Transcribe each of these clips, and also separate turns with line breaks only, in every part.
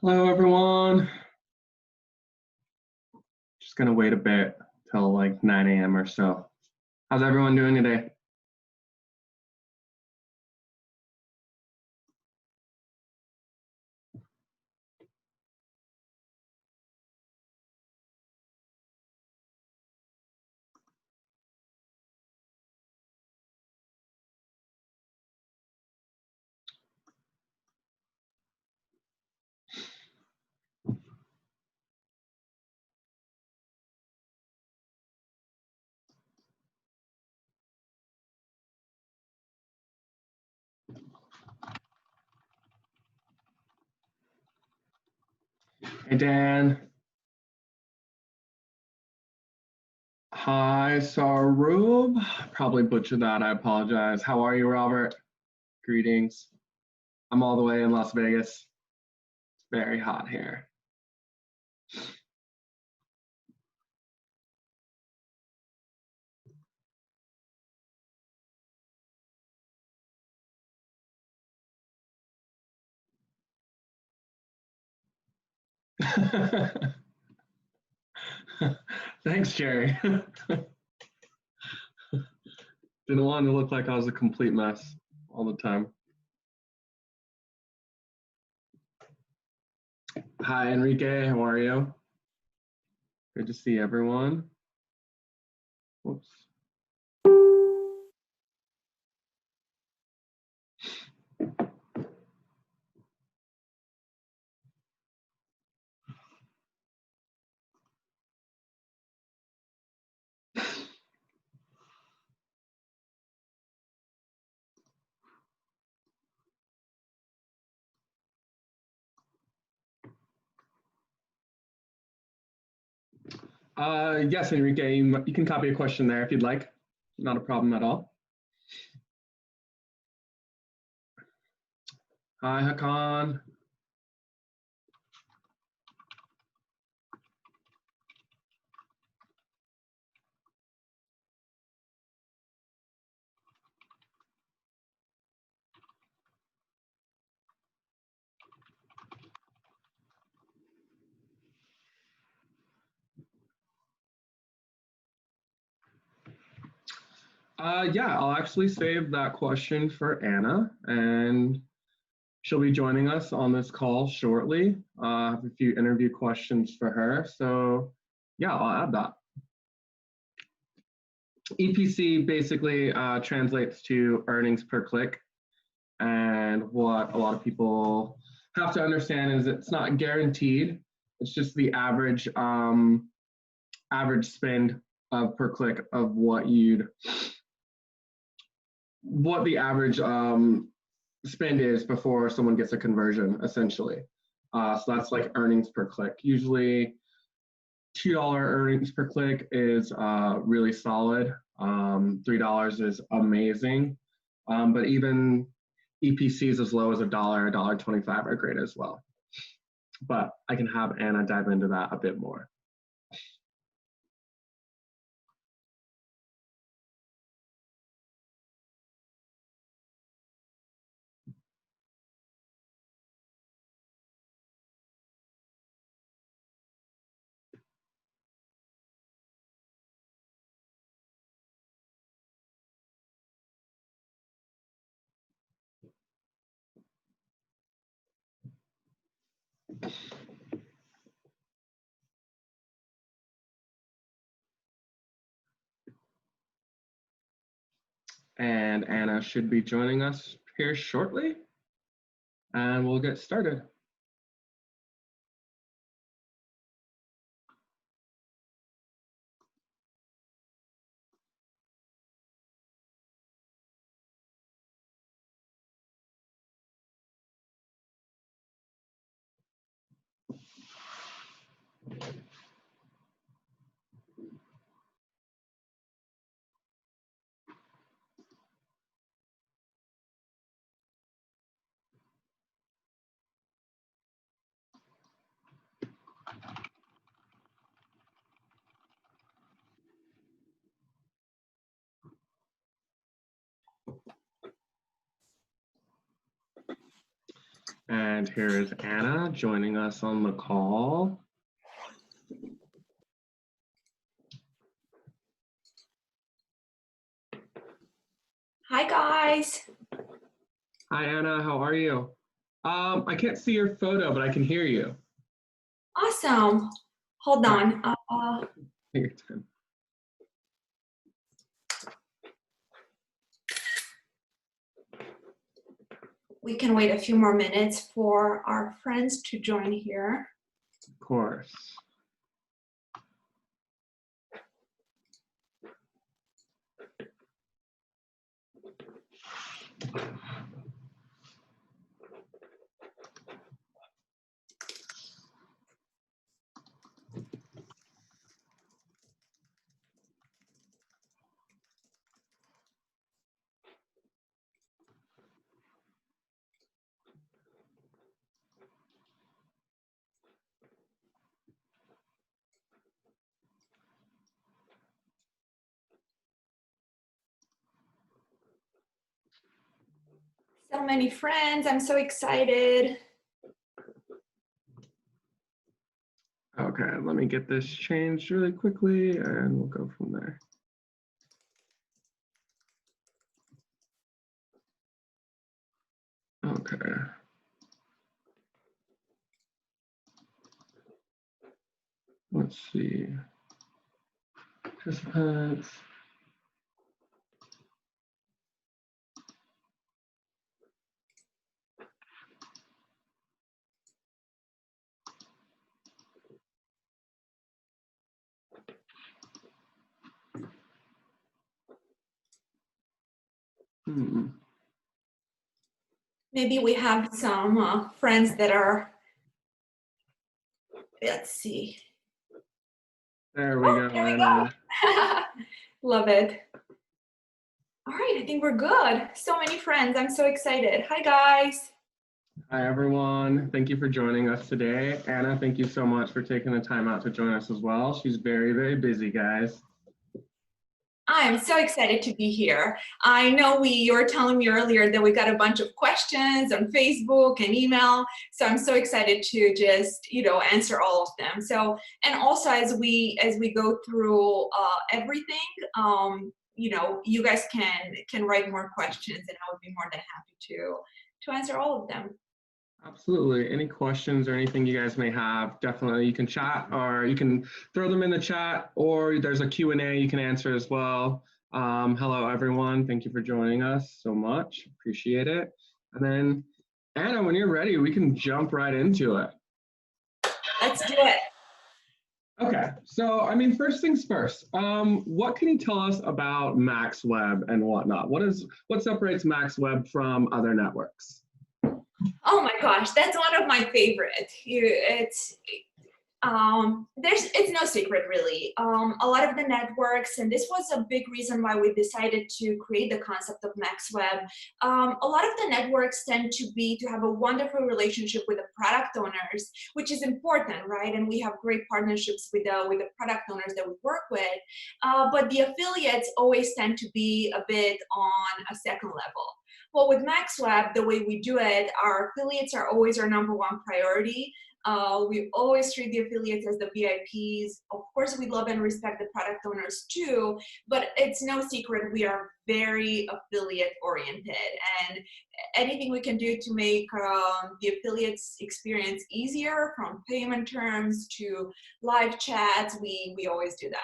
Hello, everyone. Just gonna wait a bit till like 9 a.m. or so. How's everyone doing today? Hey, Dan. Hi, Sarub. Probably butchered that. I apologize. How are you, Robert? Greetings. I'm all the way in Las Vegas. It's very hot here. Thanks, Jerry. Didn't want to look like I was a complete mess all the time. Hi, Enrique. How are you? Good to see everyone. Whoops. Yes, Enrique, you can copy a question there if you'd like. Not a problem at all. Hi, Hakan. Yeah, I'll actually save that question for Anna, and she'll be joining us on this call shortly. I have a few interview questions for her, so yeah, I'll add that. EPC basically translates to earnings per click, and what a lot of people have to understand is it's not guaranteed. It's just the average average spend per click of what the average spend is before someone gets a conversion, essentially. So that's like earnings per click. Usually $2 earnings per click is really solid. $3 is amazing. But even EPCs as low as $1, $1.25 are great as well. But I can have Anna dive into that a bit more. And Anna should be joining us here shortly, and we'll get started. And here is Anna joining us on the call.
Hi, guys.
Hi, Anna. How are you? I can't see your photo, but I can hear you.
Awesome. Hold on.
Take your time.
We can wait a few more minutes for our friends to join here.
Of course.
So many friends. I'm so excited.
Okay, let me get this changed really quickly and we'll go from there. Okay. Let's see. Participants.
Maybe we have some friends that are, let's see.
There we go.
There we go. Love it. All right, I think we're good. So many friends. I'm so excited. Hi, guys.
Hi, everyone. Thank you for joining us today. Anna, thank you so much for taking the time out to join us as well. She's very, very busy, guys.
I am so excited to be here. I know you were telling me earlier that we got a bunch of questions on Facebook and email, so I'm so excited to just answer all of them. So, and also as we go through everything, you guys can write more questions, and I would be more than happy to answer all of them.
Absolutely. Any questions or anything you guys may have, definitely you can chat or you can throw them in the chat, or there's a Q&A you can answer as well. Hello, everyone. Thank you for joining us so much. Appreciate it. And then, Anna, when you're ready, we can jump right into it.
Let's do it.
Okay, so I mean, first things first, what can you tell us about MaxWeb and whatnot? What separates MaxWeb from other networks?
Oh my gosh, that's one of my favorites. It's no secret really. A lot of the networks, and this was a big reason why we decided to create the concept of MaxWeb. A lot of the networks tend to have a wonderful relationship with the product owners, which is important, right? And we have great partnerships with the product owners that we work with. But the affiliates always tend to be a bit on a second level. Well, with MaxWeb, the way we do it, our affiliates are always our number one priority. We always treat the affiliates as the VIPs. Of course, we love and respect the product owners too, but it's no secret we are very affiliate oriented, and anything we can do to make the affiliates experience easier, from payment terms to live chats, we always do that.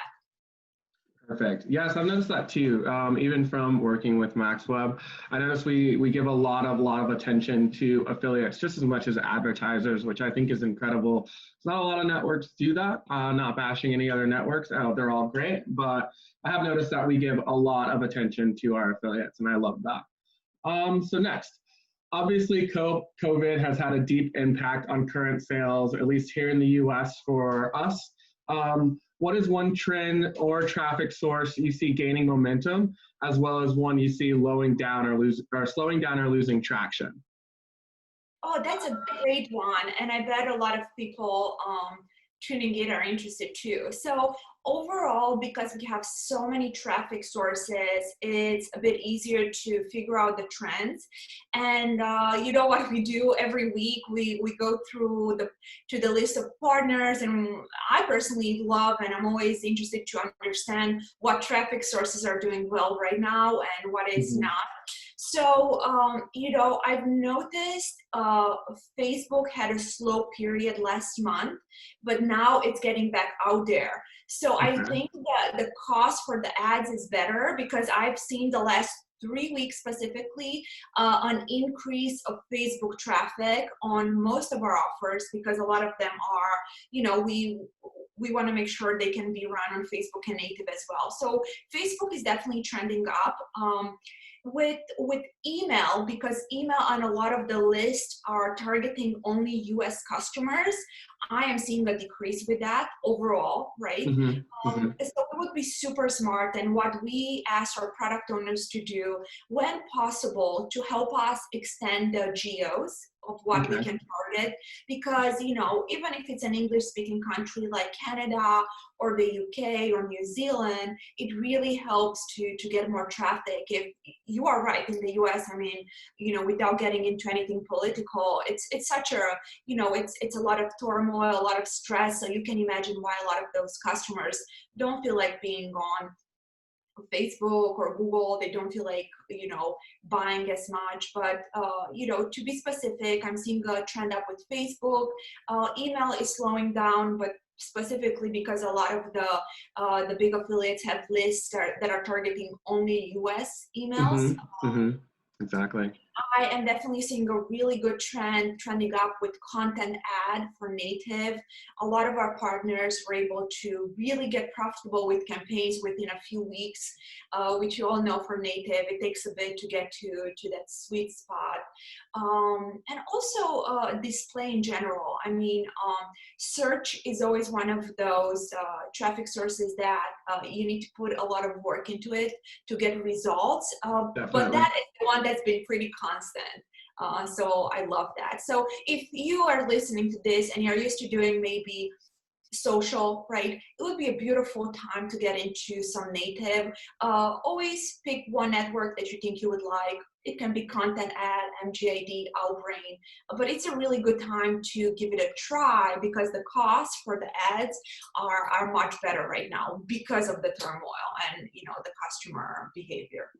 Perfect. Yes, I've noticed that too. Even from working with MaxWeb, I noticed we give a lot of attention to affiliates just as much as advertisers, which I think is incredible. It's not a lot of networks do that. Not bashing any other networks. They're all great, but I have noticed that we give a lot of attention to our affiliates, and I love that. So next, obviously COVID has had a deep impact on current sales, at least here in the US for us. What is one trend or traffic source you see gaining momentum, as well as one you see slowing down or losing traction?
Oh, that's a great one, and I bet a lot of people tuning in are interested too. So overall, because we have so many traffic sources, it's a bit easier to figure out the trends. And you know what we do every week? We go through the list of partners, and I personally love, and I'm always interested to understand what traffic sources are doing well right now and what is
Mhm.
not. So, you know, I've noticed Facebook had a slow period last month, but now it's getting back out there. So I
Okay.
think that the cost for the ads is better, because I've seen the last 3 weeks specifically an increase of Facebook traffic on most of our offers, because a lot of them are, you know, we want to make sure they can be run on Facebook and native as well. So Facebook is definitely trending up. With email, because email on a lot of the lists are targeting only US customers, I am seeing a decrease with that overall, right?
Mhm. Mhm.
So it would be super smart, and what we ask our product owners to do when possible to help us extend the geos of what we
Okay.
can target, because, you know, even if it's an English speaking country like Canada or the UK or New Zealand, it really helps to get more traffic. If you are right, in the US, I mean, you know, without getting into anything political, it's such a, you know, it's a lot of turmoil, a lot of stress. So you can imagine why a lot of those customers don't feel like being on Facebook or Google. They don't feel like, you know, buying as much. But you know, to be specific, I'm seeing a trend up with Facebook. Email is slowing down, but specifically because a lot of the big affiliates have lists that are targeting only US emails.
Mhm. Mhm. Exactly.
I am definitely seeing a really good trending up with content ad for native. A lot of our partners were able to really get profitable with campaigns within a few weeks, which you all know for native, it takes a bit to get to that sweet spot. And also display in general. I mean, search is always one of those traffic sources that you need to put a lot of work into it to get results. But
Definitely.
that is the one that's been pretty constant. So I love that. So if you are listening to this and you're used to doing maybe social, right, it would be a beautiful time to get into some native. Always pick one network that you think you would like. It can be content ad, MGID, Outbrain, but it's a really good time to give it a try, because the costs for the ads are much better right now because of the turmoil and, you know, the customer behavior.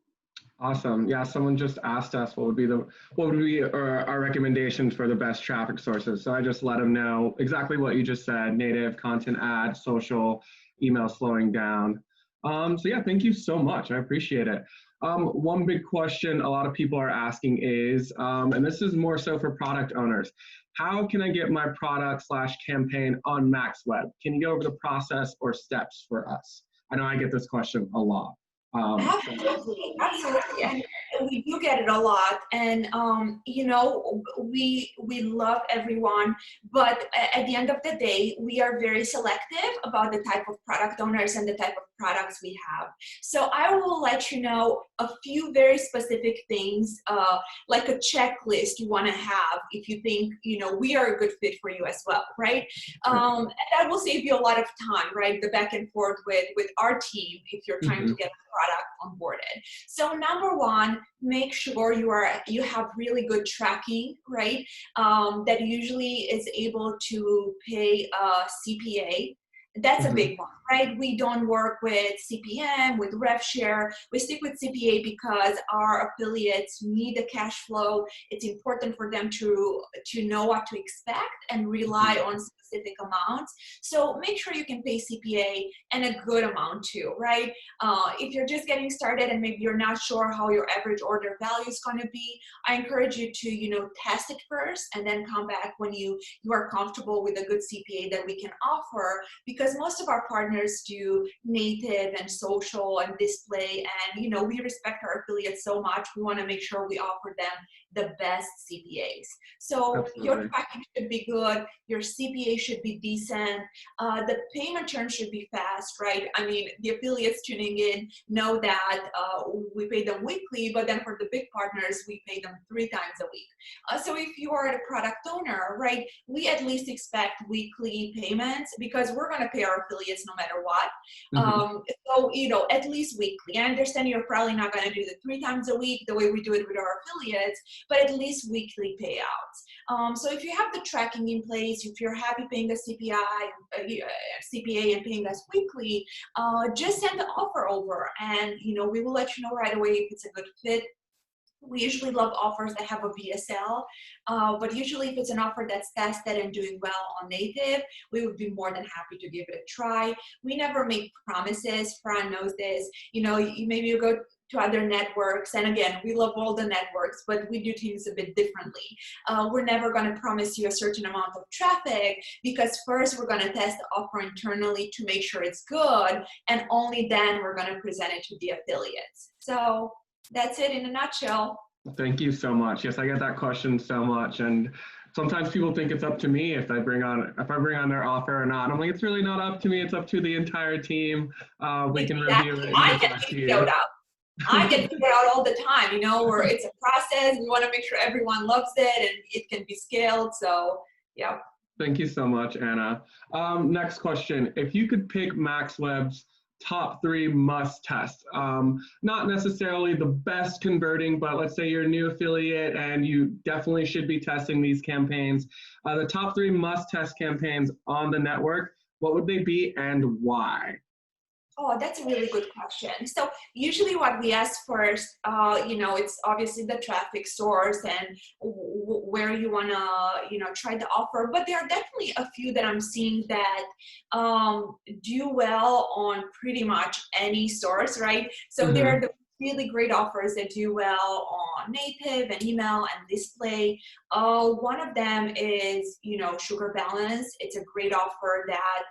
Awesome. Yeah, someone just asked us what would be our recommendations for the best traffic sources. So I just let them know exactly what you just said: native, content ad, social, email slowing down. So yeah, thank you so much. I appreciate it. One big question a lot of people are asking is, and this is more so for product owners, how can I get my product/campaign on MaxWeb? Can you go over the process or steps for us? I know I get this question a lot.
Absolutely, absolutely, and we do get it a lot. And you know, we love everyone, but at the end of the day, we are very selective about the type of product owners and the type of products we have. So I will let you know a few very specific things, like a checklist you want to have if you think, you know, we are a good fit for you as well, right? And that will save you a lot of time, right? The back and forth with our team if you're trying to
Mhm.
get product onboarded. So number one, make sure you have really good tracking, right? That usually is able to pay a CPA. That's a
Mhm.
big one, right? We don't work with CPM, with rev share. We stick with CPA because our affiliates need the cash flow. It's important for them to know what to expect and rely
Mhm.
on specific amounts. So make sure you can pay CPA, and a good amount too, right? If you're just getting started and maybe you're not sure how your average order value is going to be, I encourage you to, you know, test it first and then come back when you are comfortable with a good CPA that we can offer, because most of our partners partners do native and social and display, and we respect our affiliates so much. We want to make sure we offer them the best CPAs. So your
Absolutely.
tracking should be good, your CPA should be decent, the payment terms should be fast, right? I mean, the affiliates tuning in know that we pay them weekly, but then for the big partners, we pay them 3 times a week. So if you are a product owner, right, we at least expect weekly payments because we're going to pay our affiliates no matter what. So, at least weekly. I understand you're probably not going to do the 3 times a week the way we do it with our affiliates, but at least weekly payouts. So if you have the tracking in place, if you're happy paying the CPA and paying us weekly, just send the offer over, and we will let you know right away if it's a good fit. We usually love offers that have a VSL, but usually if it's an offer that's tested and doing well on native, we would be more than happy to give it a try. We never make promises. Fran knows this. Maybe you go to other networks, and again, we love all the networks, but we do things a bit differently. We're never going to promise you a certain amount of traffic, because first we're going to test the offer internally to make sure it's good, and only then we're going to present it to the affiliates. So that's it in a nutshell.
Thank you so much. Yes, I get that question so much, and sometimes people think it's up to me if I bring on their offer or not. I'm like, it's really not up to me. It's up to the entire team. We can review it.
I get showed up. I get figured out all the time, where it's a process. We want to make sure everyone loves it and it can be scaled. So, yeah.
Thank you so much, Anna. Next question. If you could pick MaxWeb's top 3 must tests, not necessarily the best converting, but let's say you're a new affiliate and you definitely should be testing these campaigns. The top 3 must test campaigns on the network, what would they be and why?
Oh, that's a really good question. So usually what we ask first, it's obviously the traffic source and where you want to, try the offer. But there are definitely a few that I'm seeing that do well on pretty much any source, right? So there are the really great offers that do well on native and email and display. One of them is, Sugar Balance. It's a great offer that,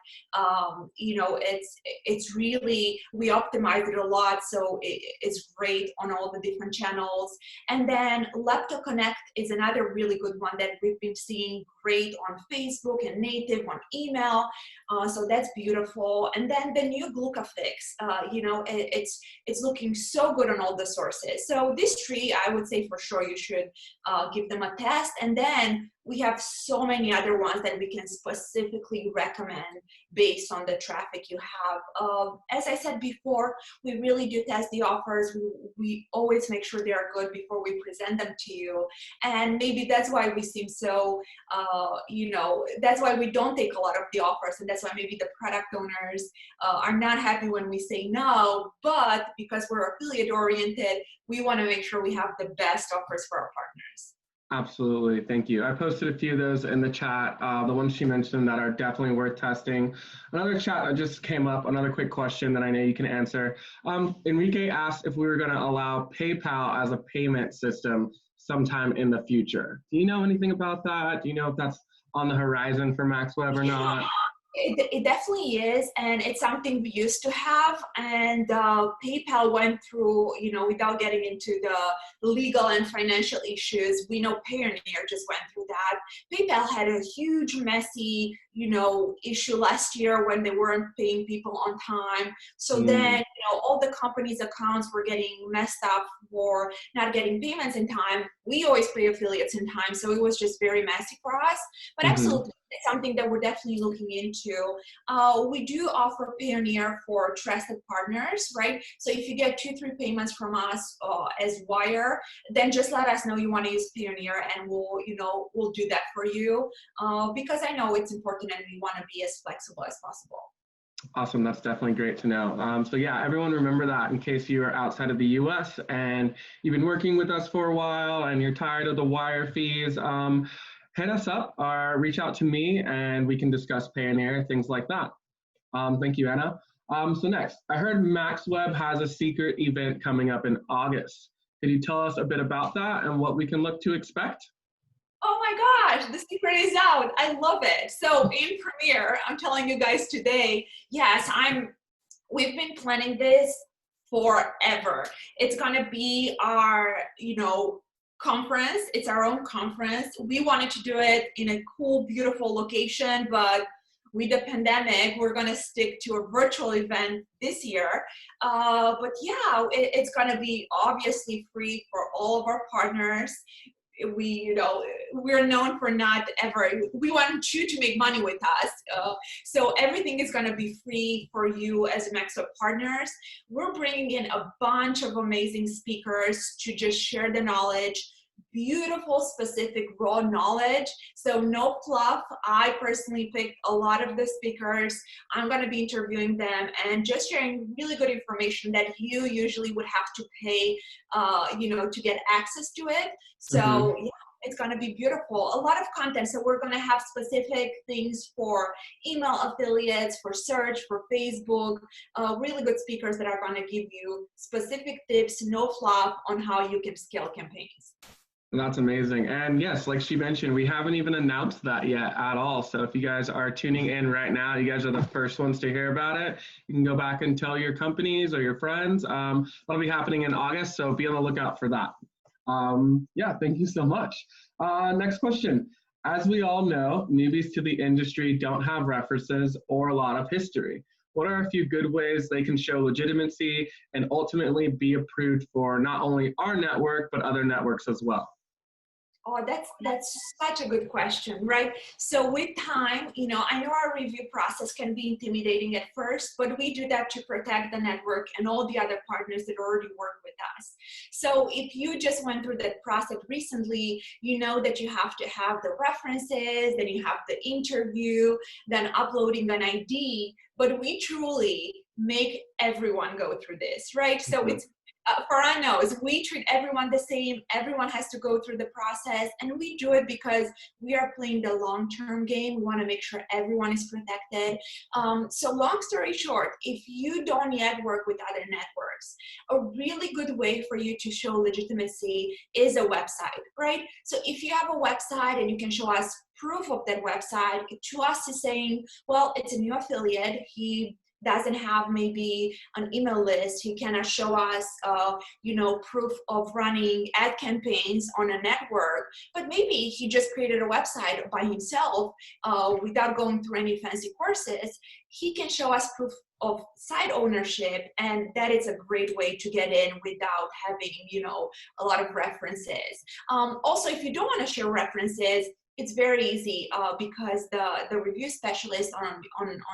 it's really, we optimize it a lot, so it's great on all the different channels. And then Lepto Connect is another really good one that we've been seeing great on Facebook and native, on email. So that's beautiful. And then the new GlucaFix, it's looking so good on all the sources. So these 3, I would say for sure you should give them a test. And then we have so many other ones that we can specifically recommend based on the traffic you have. As I said before, we really do test the offers. We always make sure they are good before we present them to you. And maybe that's why we seem so, that's why we don't take a lot of the offers. And that's why maybe the product owners are not happy when we say no. But because we're affiliate oriented, we want to make sure we have the best offers for our partners.
Absolutely, thank you. I posted a few of those in the chat, the ones she mentioned that are definitely worth testing. Another chat that just came up, another quick question that I know you can answer. Enrique asked if we were going to allow PayPal as a payment system sometime in the future. Do you know anything about that? Do you know if that's on the horizon for MaxWeb or not?
It definitely is, and it's something we used to have, and PayPal went through, without getting into the legal and financial issues, we know Payoneer just went through that. PayPal had a huge, messy, issue last year when they weren't paying people on time. So then, all the companies' accounts were getting messed up for not getting payments in time. We always pay affiliates in time, so it was just very messy for us. But absolutely, it's something that we're definitely looking into. We do offer Payoneer for trusted partners, right? So if you get 2-3 payments from us as wire, then just let us know you want to use Payoneer, and we'll do that for you, because I know it's important and we want to be as flexible as possible.
Awesome, that's definitely great to know. So yeah, everyone remember that in case you are outside of the US and you've been working with us for a while and you're tired of the wire fees, hit us up or reach out to me and we can discuss Payoneer, things like that. Thank you, Anna. So next, I heard MaxWeb has a secret event coming up in August. Could you tell us a bit about that and what we can look to expect?
Oh my gosh, the secret is out. I love it. So in Premiere, I'm telling you guys today, yes, we've been planning this forever. It's gonna be our, conference. It's our own conference. We wanted to do it in a cool, beautiful location, but with the pandemic, we're gonna stick to a virtual event this year. But yeah, it's gonna be obviously free for all of our partners. We're known for not ever, we want you to make money with us. So everything is going to be free for you as MaxWeb partners. We're bringing in a bunch of amazing speakers to just share the knowledge, beautiful, specific, raw knowledge. So no fluff. I personally picked a lot of the speakers. I'm going to be interviewing them and just sharing really good information that you usually would have to pay, to get access to it. So yeah, it's going to be beautiful. A lot of content. So we're going to have specific things for email affiliates, for search, for Facebook, really good speakers that are going to give you specific tips, no fluff, on how you can scale campaigns.
That's amazing. And yes, like she mentioned, we haven't even announced that yet at all. So if you guys are tuning in right now, you guys are the first ones to hear about it. You can go back and tell your companies or your friends. That'll be happening in August, so be on the lookout for that. Yeah, thank you so much. Next question. As we all know, newbies to the industry don't have references or a lot of history. What are a few good ways they can show legitimacy and ultimately be approved for not only our network, but other networks as well?
Oh, that's such a good question, right? So with time, I know our review process can be intimidating at first, but we do that to protect the network and all the other partners that already work with us. So if you just went through that process recently, you know that you have to have the references, then you have the interview, then uploading an ID, but we truly make everyone go through this, right? So it's for our knows, we treat everyone the same. Everyone has to go through the process, and we do it because we are playing the long-term game. We want to make sure everyone is protected. So long story short, if you don't yet work with other networks, a really good way for you to show legitimacy is a website, right? So if you have a website and you can show us proof of that website, to us is saying, well, it's a new affiliate. He doesn't have maybe an email list. He cannot show us, proof of running ad campaigns on a network, but maybe he just created a website by himself without going through any fancy courses. He can show us proof of site ownership, and that is a great way to get in without having, a lot of references. Also, if you don't want to share references, it's very easy because the review specialist on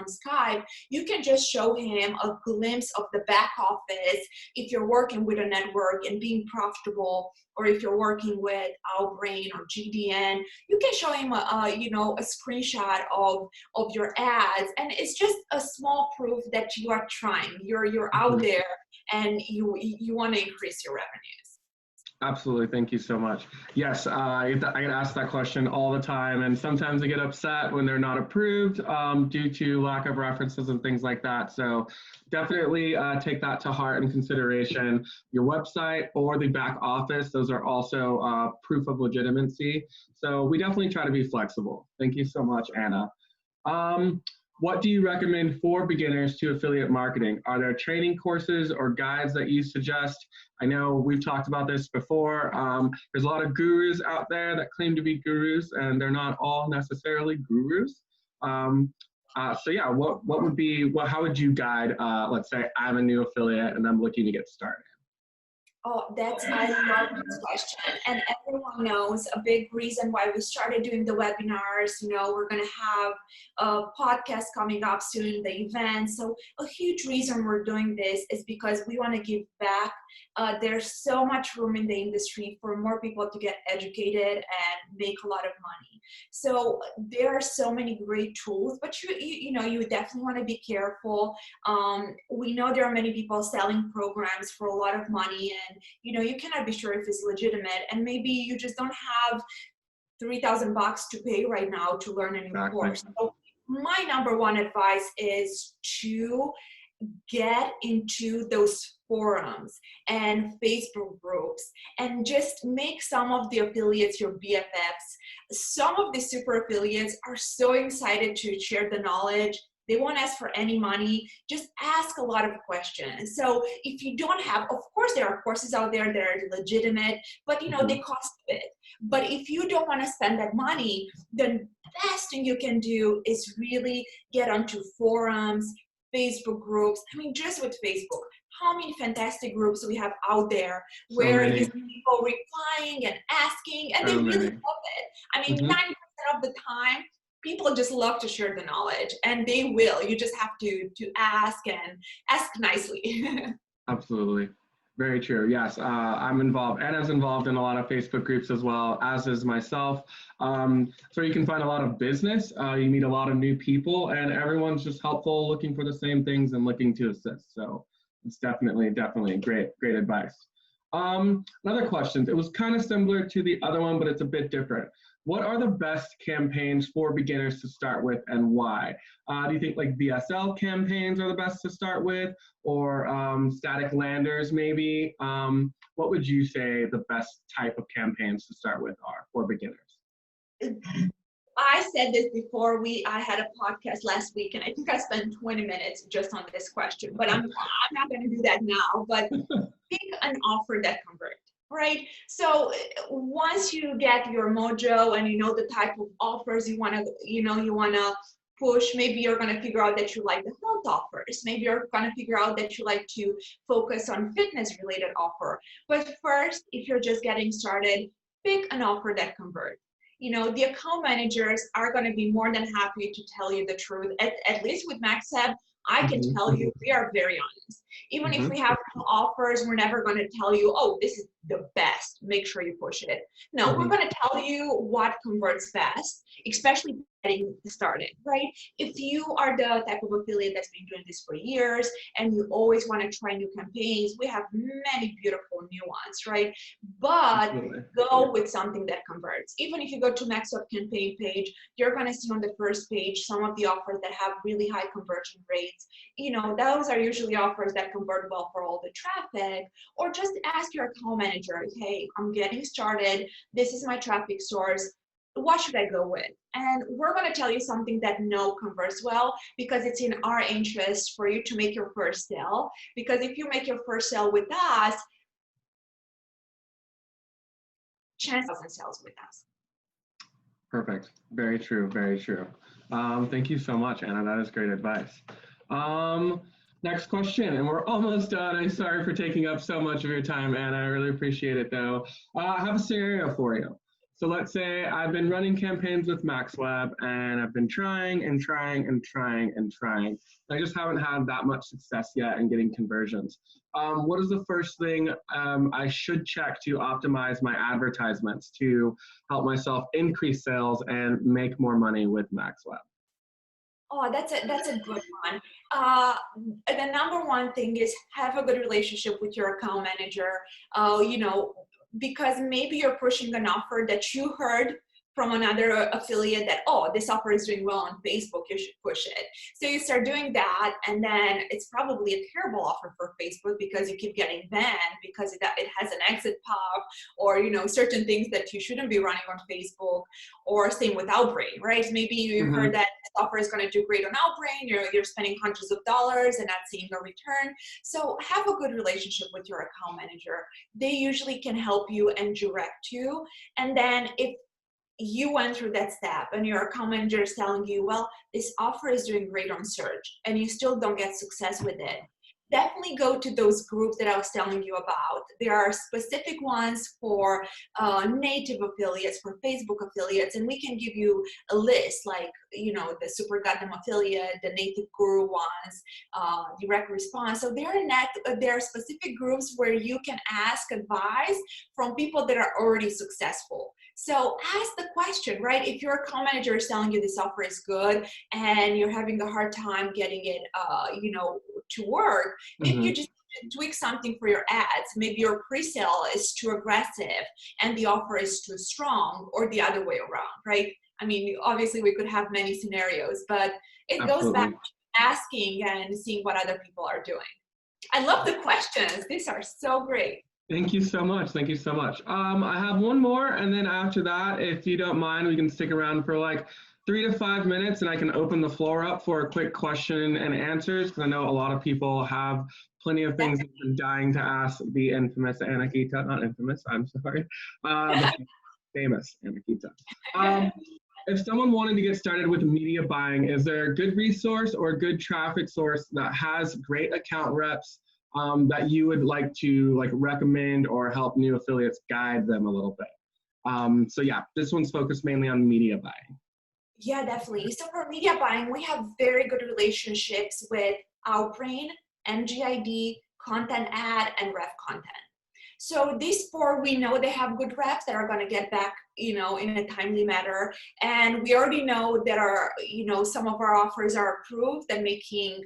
Skype, you can just show him a glimpse of the back office if you're working with a network and being profitable, or if you're working with Outbrain or GDN, you can show him a screenshot of your ads, and it's just a small proof that you are trying. You're out there and you want to increase your revenues.
Absolutely. Thank you so much. Yes, I get asked that question all the time, and sometimes I get upset when they're not approved due to lack of references and things like that. So definitely take that to heart and consideration. Your website or the back office, those are also proof of legitimacy. So we definitely try to be flexible. Thank you so much, Anna. What do you recommend for beginners to affiliate marketing? Are there training courses or guides that you suggest? I know we've talked about this before. There's a lot of gurus out there that claim to be gurus, and they're not all necessarily gurus. So yeah, how would you guide, let's say I'm a new affiliate and I'm looking to get started?
Oh, I love this question. And everyone knows a big reason why we started doing the webinars. We're going to have a podcast coming up soon, the event. So a huge reason we're doing this is because we want to give back. There's so much room in the industry for more people to get educated and make a lot of money. So there are so many great tools, but you definitely want to be careful. We know there are many people selling programs for a lot of money, and you cannot be sure if it's legitimate, and maybe you just don't have $3,000 to pay right now to learn a new course. So my number one advice is to get into those forums and Facebook groups and just make some of the affiliates your BFFs. Some of the super affiliates are so excited to share the knowledge. They won't ask for any money. Just ask a lot of questions. So if you don't have, of course, there are courses out there that are legitimate, but they cost a bit. But if you don't want to spend that money, the best thing you can do is really get onto forums, Facebook groups. I mean, just with Facebook, how many fantastic groups we have out there where you see people replying and asking, and they really love it. I mean, 90% of the time, people just love to share the knowledge, and they will. You just have to ask, and ask nicely.
Absolutely. Very true. Yes, I'm involved. Anna's involved in a lot of Facebook groups as well, as is myself. So you can find a lot of business. You meet a lot of new people, and everyone's just helpful, looking for the same things and looking to assist. So it's definitely great advice. Another question. It was kind of similar to the other one, but it's a bit different. What are the best campaigns for beginners to start with, and why? Do you think like VSL campaigns are the best to start with, or static landers maybe? What would you say the best type of campaigns to start with are for beginners?
I said this before. I had a podcast last week, and I think I spent 20 minutes just on this question, but I'm not going to do that now. But pick an offer that converts. Right. So once you get your mojo and you know the type of offers you want to push, maybe you're going to figure out that you like the health offers. Maybe you're going to figure out that you like to focus on fitness related offer. But first, if you're just getting started, pick an offer that converts. The account managers are going to be more than happy to tell you the truth. At least with MaxWeb, I can tell you we are very honest. Even if we have offers, we're never going to tell you, oh, this is the best, make sure you push it. No, we're going to tell you what converts best, especially getting started, right? If you are the type of affiliate that's been doing this for years and you always want to try new campaigns, we have many beautiful new ones, right? But go with something that converts. Even if you go to MaxWeb campaign page, you're going to see on the first page some of the offers that have really high conversion rates. Those are usually offers that convert well for all the traffic. Or just ask your account manager, hey, I'm getting started. This is my traffic source. What should I go with? And we're going to tell you something that converts well, because it's in our interest for you to make your first sale. Because if you make your first sale with us, chances and sales with us.
Perfect. Very true. Very true. Thank you so much, Anna. That is great advice. Next question, and we're almost done. I'm sorry for taking up so much of your time, Anna. I really appreciate it, though. I have a scenario for you. So let's say I've been running campaigns with MaxWeb, and I've been trying and trying and trying and trying. I just haven't had that much success yet in getting conversions. What is the first thing I should check to optimize my advertisements to help myself increase sales and make more money with MaxWeb?
Oh, that's a good one. The number one thing is have a good relationship with your account manager. Because maybe you're pushing an offer that you heard from another affiliate that, oh, this offer is doing well on Facebook, you should push it. So you start doing that, and then it's probably a terrible offer for Facebook because you keep getting banned because it has an exit pop, or certain things that you shouldn't be running on Facebook, or same with Outbrain, right? Maybe you heard that this offer is going to do great on Outbrain, you're spending hundreds of dollars and not seeing a return. So have a good relationship with your account manager. They usually can help you and direct you. And then if you went through that step and your account manager is telling you, well, this offer is doing great on search, and you still don't get success with it, definitely go to those groups that I was telling you about. There are specific ones for native affiliates, for Facebook affiliates, and we can give you a list, like, the Super Goddamn affiliate, the native guru ones, direct response. So there are specific groups where you can ask advice from people that are already successful. So ask the question, right? If your account manager is telling you this offer is good and you're having a hard time getting it, to work, maybe you just tweak something for your ads. Maybe your pre-sale is too aggressive and the offer is too strong, or the other way around, right? I mean, obviously we could have many scenarios, but it goes back to asking and seeing what other people are doing. I love the questions. These are so great.
Thank you so much. Thank you so much. I have one more, and then after that, if you don't mind, we can stick around for like 3 to 5 minutes, and I can open the floor up for a quick question and answers, because I know a lot of people have plenty of things that they're dying to ask the infamous Anna Gita, not infamous, I'm sorry, the famous Anna Gita. If someone wanted to get started with media buying, is there a good resource or a good traffic source that has great account reps that you would like to recommend or help new affiliates guide them a little bit? So yeah, this one's focused mainly on media buying.
Yeah, definitely. So for media buying, we have very good relationships with Outbrain, MGID, Content Ad, and Ref Content. So these four, we know they have good reps that are going to get back, in a timely manner. And we already know that some of our offers are approved and making,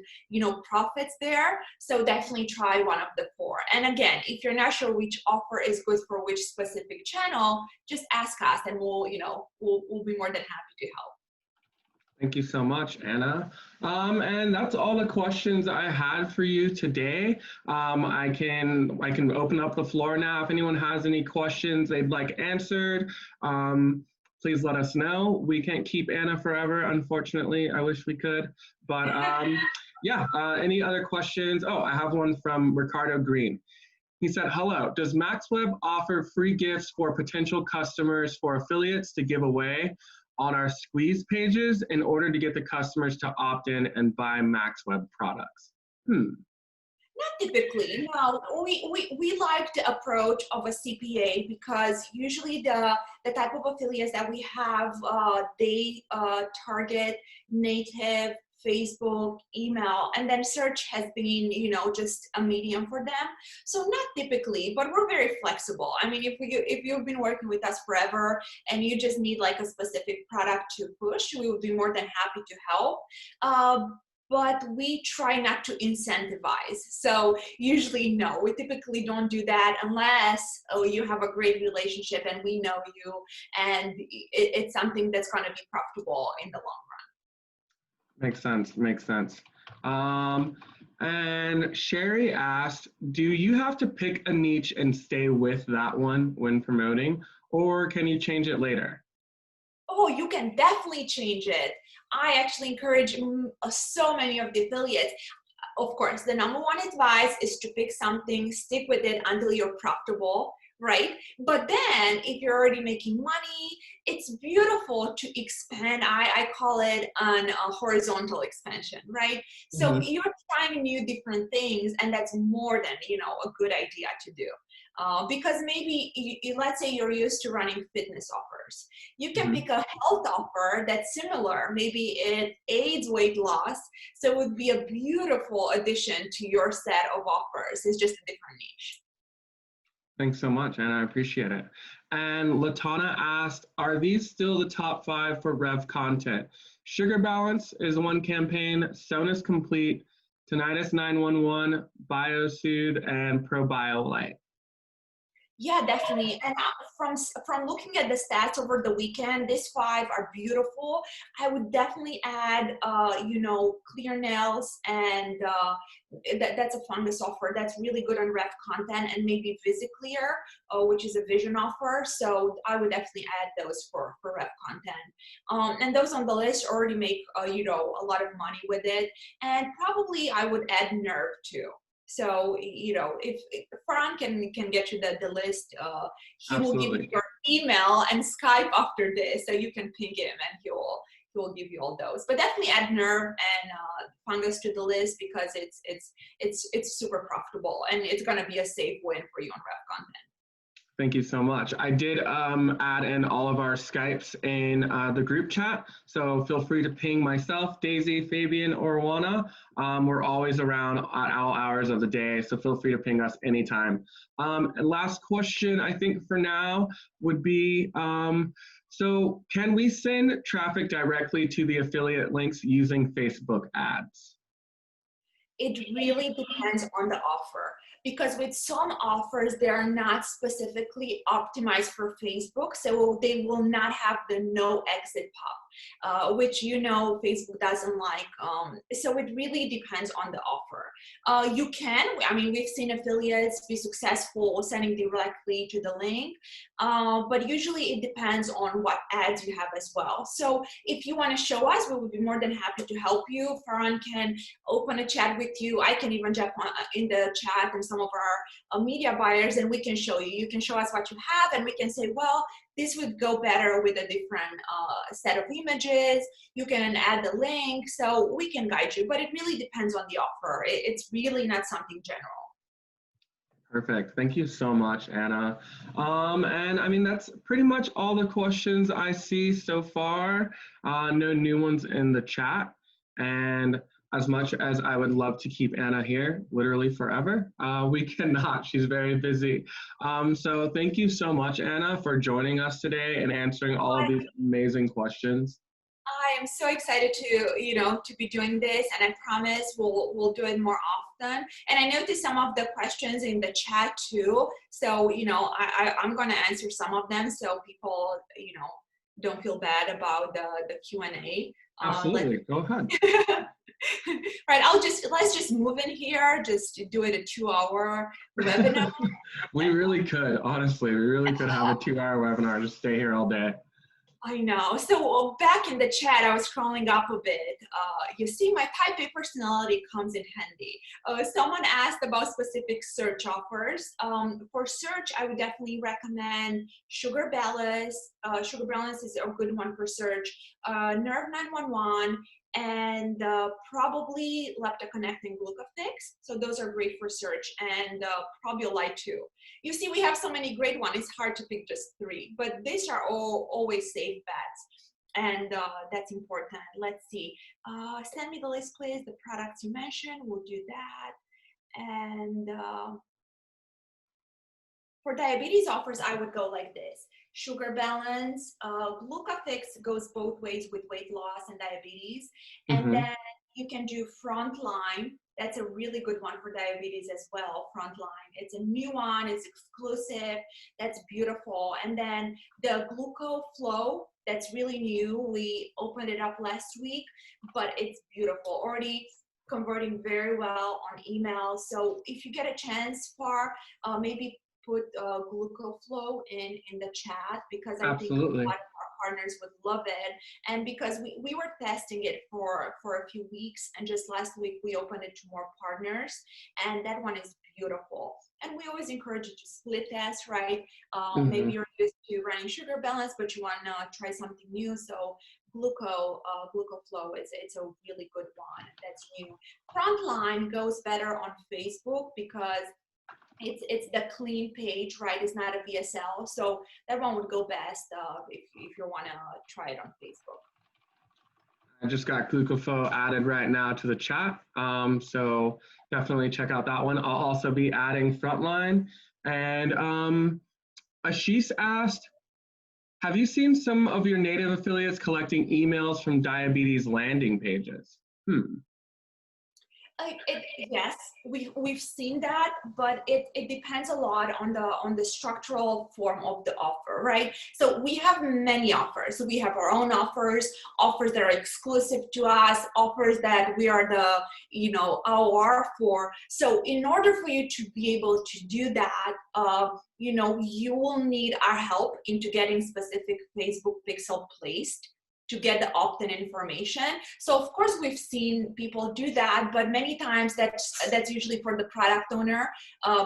profits there. So definitely try one of the four. And again, if you're not sure which offer is good for which specific channel, just ask us and we'll be more than happy to help.
Thank you so much, Anna. And that's all the questions I had for you today. I can open up the floor now. If anyone has any questions they'd like answered, please let us know. We can't keep Anna forever, unfortunately. I wish we could. But yeah, any other questions? Oh, I have one from Ricardo Green. He said, hello, does MaxWeb offer free gifts for potential customers for affiliates to give away on our squeeze pages in order to get the customers to opt in and buy MaxWeb products?
Not typically, no. We like the approach of a CPA because usually the type of affiliates that we have, they target native Facebook, email, and then search has been, just a medium for them. So not typically, but we're very flexible. I mean, if you've been working with us forever and you just need like a specific product to push, we would be more than happy to help. But we try not to incentivize. So usually, no, we typically don't do that unless you have a great relationship and we know you and it's something that's going to be profitable in the long run.
Makes sense, makes sense. And Sherry asked, do you have to pick a niche and stay with that one when promoting, or can you change it later?
Oh, you can definitely change it. I actually encourage so many of the affiliates. Of course, the number one advice is to pick something, stick with it until you're profitable, right? But then if you're already making money, it's beautiful to expand. I call it a horizontal expansion, right? So you're trying new different things, and that's more than, a good idea to do. Because maybe, let's say you're used to running fitness offers. You can pick a health offer that's similar. Maybe it aids weight loss. So it would be a beautiful addition to your set of offers. It's just a different niche.
Thanks so much, Anna. I appreciate it. And Latana asked, are these still the top 5 for Rev content? Sugar Balance is one campaign, Sonus Complete, Tinnitus 911, BioSoothe, and ProBioLite.
Yeah, definitely. And from looking at the stats over the weekend, these 5 are beautiful. I would definitely add, Clear Nails, and that's a fungus offer that's really good on Rev content, and maybe VisiClear, which is a vision offer. So I would definitely add those for Rev content. And those on the list already make, a lot of money with it. And probably I would add Nerve too. So, if Farhan can get you the list, he
Absolutely.
will give you your email and Skype after this, so you can ping him and he will give you all those. But definitely add Nerve and fungus to the list because it's super profitable and it's going to be a safe win for you on Rev content.
Thank you so much. I did add in all of our Skypes in the group chat, so feel free to ping myself, Daisy, Fabian, or Juana. We're always around at all hours of the day, so feel free to ping us anytime. And last question, I think for now, would be, so can we send traffic directly to the affiliate links using Facebook ads?
It really depends on the offer. Because with some offers, they are not specifically optimized for Facebook, so they will not have the no exit pop. which Facebook doesn't like. So it really depends on the offer. You can, I mean, we've seen affiliates be successful sending directly to the link, but usually it depends on what ads you have as well. So if you want to show us, we would be more than happy to help you. Farhan can open a chat with you. I can even jump in the chat and some of our media buyers, and we can show you. You can show us what you have, and we can say, well, this would go better with a different set of images. You can add the link, so we can guide you, but it really depends on the offer. It's really not something general.
Perfect. Thank you so much, Anna. And I mean, that's pretty much all the questions I see so far. No new ones in the chat. And as much as I would love to keep Anna here literally forever, we cannot. She's very busy. So thank you so much, Anna, for joining us today and answering all of these amazing questions.
I am so excited to be doing this, and I promise we'll do it more often. And I noticed some of the questions in the chat too. So, I'm going to answer some of them so people, don't feel bad about the Q&A.
Absolutely. Go ahead.
Right, let's just move in here, just do it a 2-hour webinar.
We really could, honestly, we really could have a 2-hour webinar, just stay here all day.
I know. So back in the chat, I was scrolling up a bit. You see, my type A personality comes in handy. Someone asked about specific search offers. For search, I would definitely recommend Sugar Balance. Sugar Balance is a good one for search. Nerve 911, and probably Leptoconnect and Glucofix. So those are great for search, and Probiolite too. You see, we have so many great ones. It's hard to pick just 3, but these are all always safe bets, and that's important. Let's see. Send me the list, please. The products you mentioned, we'll do that. And for diabetes offers, I would go like this. Sugar Balance, Glucofix goes both ways with weight loss and diabetes. And then you can do Frontline. That's a really good one for diabetes as well, Frontline. It's a new one, it's exclusive, that's beautiful. And then the Gluco Flow, that's really new. We opened it up last week, but it's beautiful. Already converting very well on email. So if you get a chance, maybe put GlucoFlow in the chat, because I think a lot of our partners would love it. And because we were testing it for a few weeks, and just last week we opened it to more partners, and that one is beautiful. And we always encourage you to split test, right? Maybe you're used to running Sugar Balance, but you want to try something new. So GlucoFlow it's a really good one that's new. Frontline goes better on Facebook because it's the clean page, right? It's not a VSL, so that one would go best if you want to try it on Facebook.
I just got GlucoFlow added right now to the chat, so definitely check out that one. I'll also be adding Frontline. And Ashish asked, have you seen some of your native affiliates collecting emails from diabetes landing pages?
Yes, we've seen that, but it depends a lot on the structural form of the offer, right? So we have many offers. So we have our own offers that are exclusive to us, offers that we are the AOR for. So in order for you to be able to do that, you will need our help into getting specific Facebook pixel placed to get the opt-in information. So of course we've seen people do that, but many times that's usually for the product owner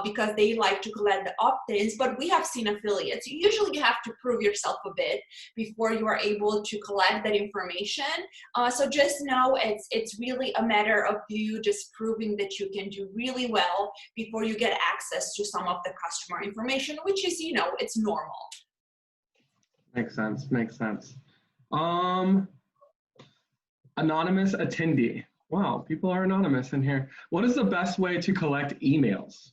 because they like to collect the opt-ins, but we have seen affiliates. Usually you have to prove yourself a bit before you are able to collect that information. So just know it's really a matter of you just proving that you can do really well before you get access to some of the customer information, which is, it's normal.
Makes sense. Anonymous attendee. Wow, people are anonymous in here. What is the best way to collect emails?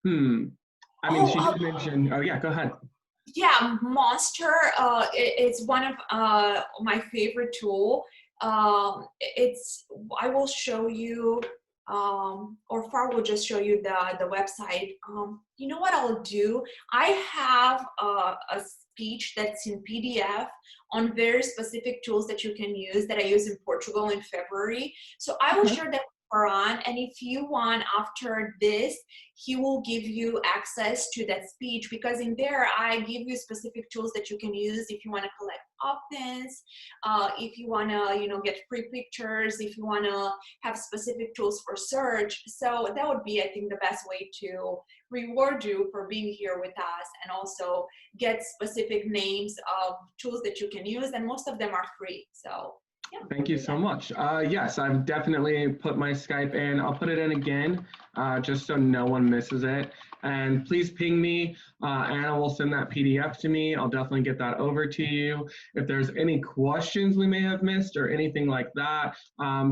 I mean, she did mention, oh yeah, go ahead.
Yeah, Monster, it's one of my favorite tool. I will show you or Far will just show you the website. You know what I'll do? I have a speech that's in PDF on very specific tools that you can use that I use in Portugal in February. So I will share that on, and if you want, after this, he will give you access to that speech, because in there I give you specific tools that you can use if you want to collect opt-ins, if you want to get free pictures, if you want to have specific tools for search. So that would be, I think, the best way to reward you for being here with us, and also get specific names of tools that you can use, and most of them are free. So yeah.
Thank you so much. Yes, I've definitely put my Skype in. I'll put it in again, just so no one misses it. And please ping me. Anna will send that PDF to me. I'll definitely get that over to you. If there's any questions we may have missed or anything like that,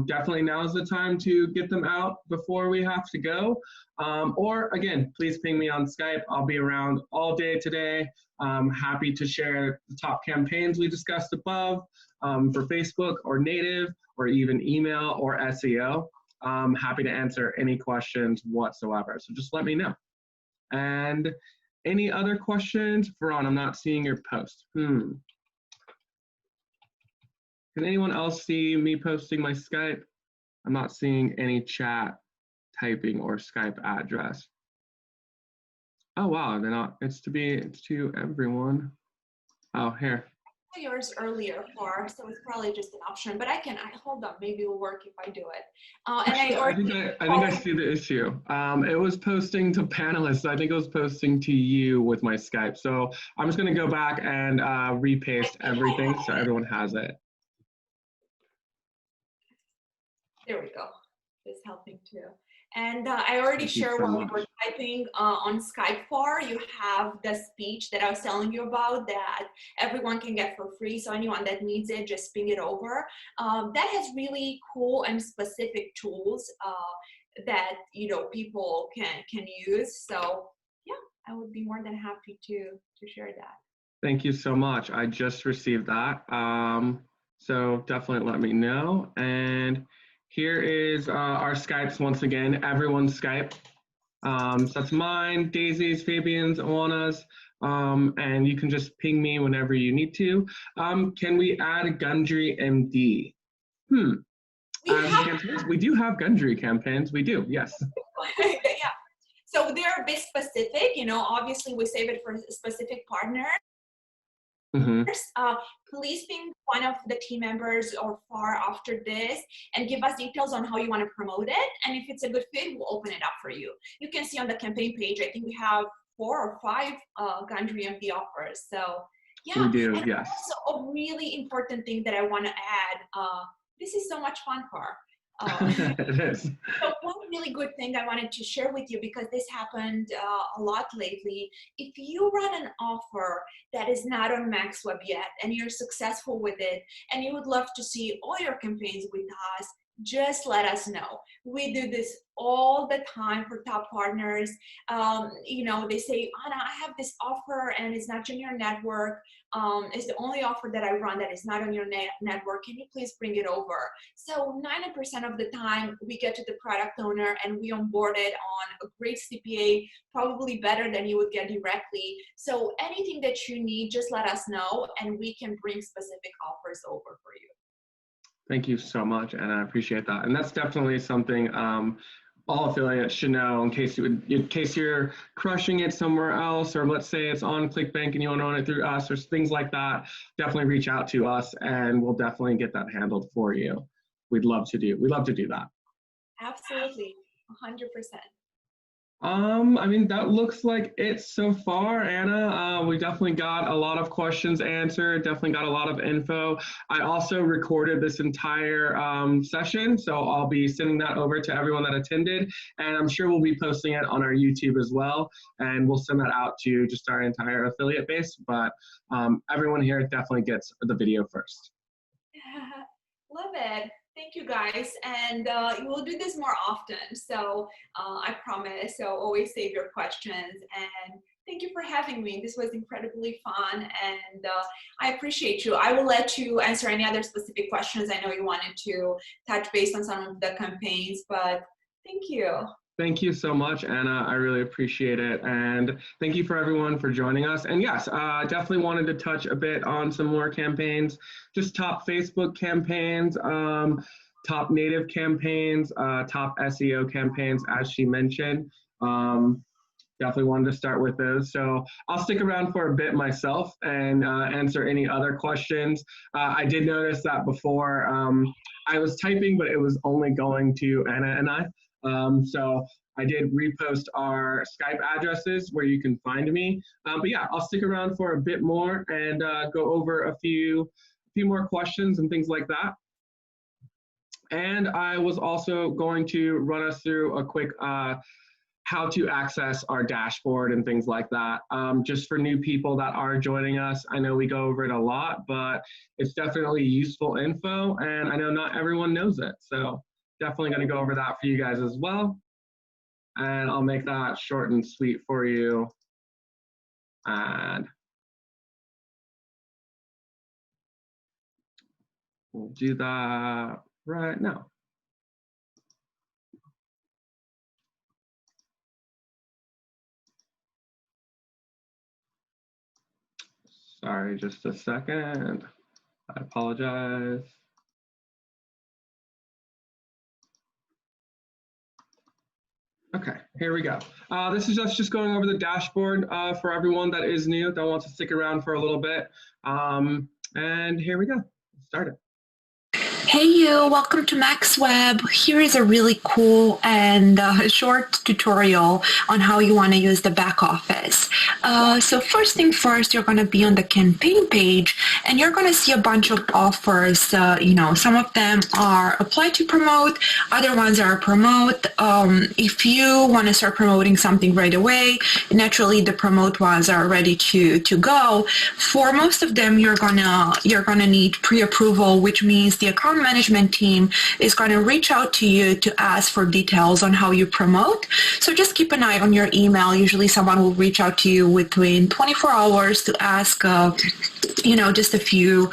definitely now's the time to get them out before we have to go. Or again, please ping me on Skype. I'll be around all day today. Happy to share the top campaigns we discussed above for Facebook or native or even email or SEO. Happy to answer any questions whatsoever. So just let me know. And any other questions? Veron, I'm not seeing your post. Can anyone else see me posting my Skype? I'm not seeing any chat typing or Skype address. Oh wow, they're not. It's to everyone. Oh, here.
Yours earlier, so it's probably just an option, but I hold on, maybe it'll work if I do it.
Actually, I think I see the issue. It was posting to panelists. I think it was posting to you with my Skype. So I'm just going to go back and repaste everything so everyone has it.
There we go. It's helping too. And I already shared while we were typing on Skype for, you have the speech that I was telling you about that everyone can get for free. So anyone that needs it, just ping it over. That has really cool and specific tools that people can use. So yeah, I would be more than happy to share that.
Thank you so much. I just received that. So definitely let me know. And here is our Skypes once again, everyone's Skype. So that's mine, Daisy's, Fabian's, Alana's, and you can just ping me whenever you need to. Can we add a Gundry MD? We do have Gundry campaigns, we do, yes.
Yeah. So they're a bit specific, obviously we save it for specific partners. Please ping one of the team members or Far after this and give us details on how you want to promote it. And if it's a good fit, we'll open it up for you. You can see on the campaign page, I think we have 4 or 5 Gundry MD offers. So yeah,
we do,
and
yes.
also a really important thing that I want to add, this is so much fun, Far.
It is.
So one really good thing I wanted to share with you, because this happened a lot lately, if you run an offer that is not on MaxWeb yet and you're successful with it and you would love to see all your campaigns with us, just let us know. We do this all the time for top partners. They say, Anna, I have this offer and it's not in your network. It's the only offer that I run that is not on your network. Can you please bring it over? So 90% of the time we get to the product owner and we onboard it on a great CPA, probably better than you would get directly. So anything that you need, just let us know and we can bring specific offers over for you.
Thank you so much, and I appreciate that. And that's definitely something all affiliates should know in case you're crushing it somewhere else, or let's say it's on ClickBank and you want to own it through us or things like that. Definitely reach out to us, and we'll definitely get that handled for you. We'd love to do that.
Absolutely, 100%.
I mean, that looks like it so far, Anna. We definitely got a lot of questions answered, definitely got a lot of info. I also recorded this entire session, so I'll be sending that over to everyone that attended, and I'm sure we'll be posting it on our YouTube as well, and we'll send that out to just our entire affiliate base, but everyone here definitely gets the video first.
Love it. Thank you guys, and we'll do this more often, so I promise. So always save your questions, and thank you for having me. This was incredibly fun, and I appreciate you. I will let you answer any other specific questions. I know you wanted to touch base on some of the campaigns, but Thank you.
Thank you so much, Anna. I really appreciate it. And thank you for everyone for joining us. And yes, definitely wanted to touch a bit on some more campaigns, just top Facebook campaigns, top native campaigns, top SEO campaigns, as she mentioned. Definitely wanted to start with those. So I'll stick around for a bit myself and answer any other questions. I did notice that before I was typing, but it was only going to Anna and I. So I did repost our Skype addresses where you can find me. But yeah, I'll stick around for a bit more and go over a few more questions and things like that. And I was also going to run us through a quick how to access our dashboard and things like that. Just for new people that are joining us, I know we go over it a lot, but it's definitely useful info, and I know not everyone knows it. So definitely gonna go over that for you guys as well. And I'll make that short and sweet for you. And we'll do that right now. Sorry, just a second. I apologize. Okay, here we go. This is just going over the dashboard for everyone that is new, that wants to stick around for a little bit. And here we go. Let's start it.
Hey you, welcome to MaxWeb. Here is a really cool and short tutorial on how you want to use the back office. So first thing first, you're going to be on the campaign page and you're going to see a bunch of offers. Some of them are apply to promote, other ones are promote. If you want to start promoting something right away, naturally the promote ones are ready to go. For most of them, you're gonna need pre-approval, which means the account management team is going to reach out to you to ask for details on how you promote. So just keep an eye on your email. Usually someone will reach out to you within 24 hours to ask just a few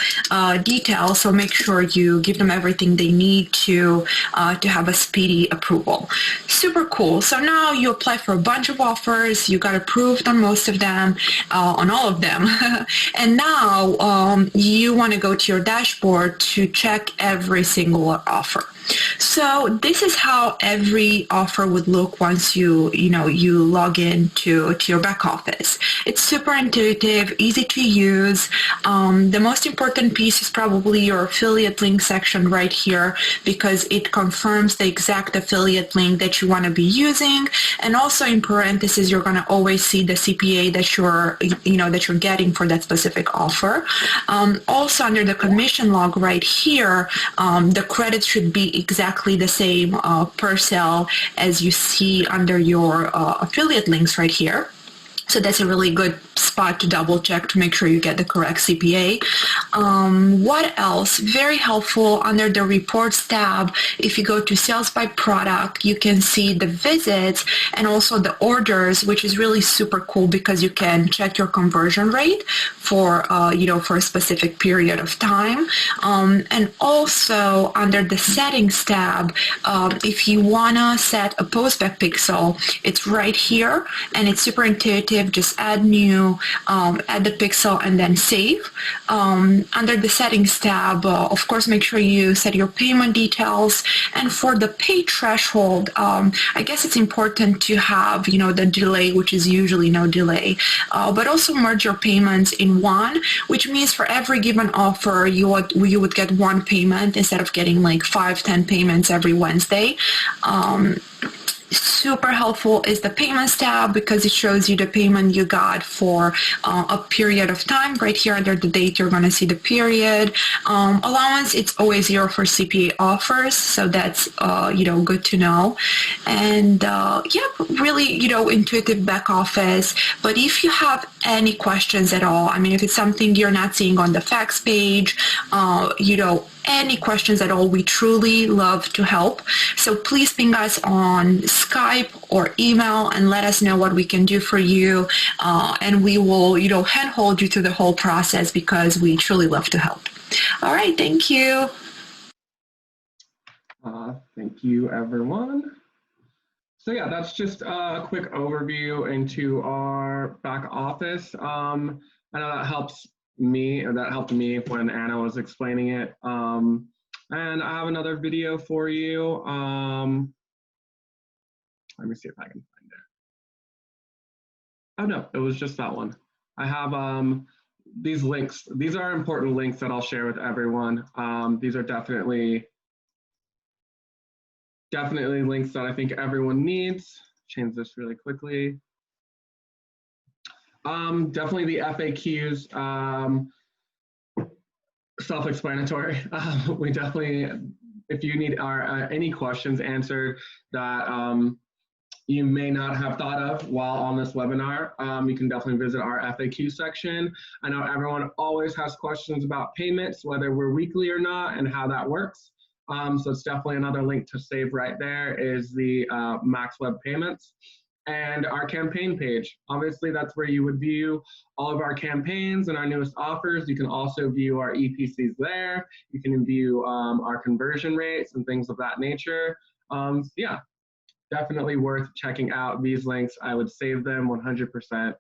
details. So make sure you give them everything they need to have a speedy approval. Super cool. So now you apply for a bunch of offers. You got approved on most of them, on all of them. And now you want to go to your dashboard to check every single offer. So this is how every offer would look once you log in to your back office. It's super intuitive, easy to use. The most important piece is probably your affiliate link section right here, because it confirms the exact affiliate link that you want to be using. And also in parentheses, you're going to always see the CPA that you're getting for that specific offer. Also under the commission log right here, the credits should be exactly the same per sale as you see under your affiliate links right here. So that's a really good spot to double check to make sure you get the correct CPA. What else? Very helpful under the reports tab. If you go to sales by product, you can see the visits and also the orders, which is really super cool because you can check your conversion rate for a specific period of time. And also under the settings tab, if you wanna set a Postback Pixel, it's right here and it's super intuitive. Just add new, add the pixel and then save. Under the settings tab, of course, make sure you set your payment details. And for the pay threshold, I guess it's important to have, the delay, which is usually no delay, but also merge your payments in one, which means for every given offer, you would get one payment instead of getting like 5-10 payments every Wednesday. Super helpful is the payments tab because it shows you the payment you got for a period of time. Right here under the date, you're going to see the period. Allowance, it's always 0 for CPA offers, so that's good to know. And really intuitive back office. But if you have any questions at all, if it's something you're not seeing on the facts page, any questions at all, we truly love to help. So please ping us on Skype or email and let us know what we can do for you. And we will, handhold you through the whole process because we truly love to help. All right. Thank you.
Thank you, everyone. So yeah, that's just a quick overview into our back office. I know that helps me, or that helped me when Anna was explaining it. And I have another video for you. Let me see if I can find it. Oh no, it was just that one. I have these links. These are important links that I'll share with everyone. These are definitely links that I think everyone needs. Change this really quickly. Definitely the FAQs, self-explanatory. We definitely, if you need any questions answered that you may not have thought of while on this webinar, you can definitely visit our FAQ section. I know everyone always has questions about payments, whether we're weekly or not, and how that works. So it's definitely another link to save right there is the MaxWeb payments and our campaign page. Obviously, that's where you would view all of our campaigns and our newest offers. You can also view our EPCs there. You can view our conversion rates and things of that nature. Yeah, definitely worth checking out these links. I would save them 100%.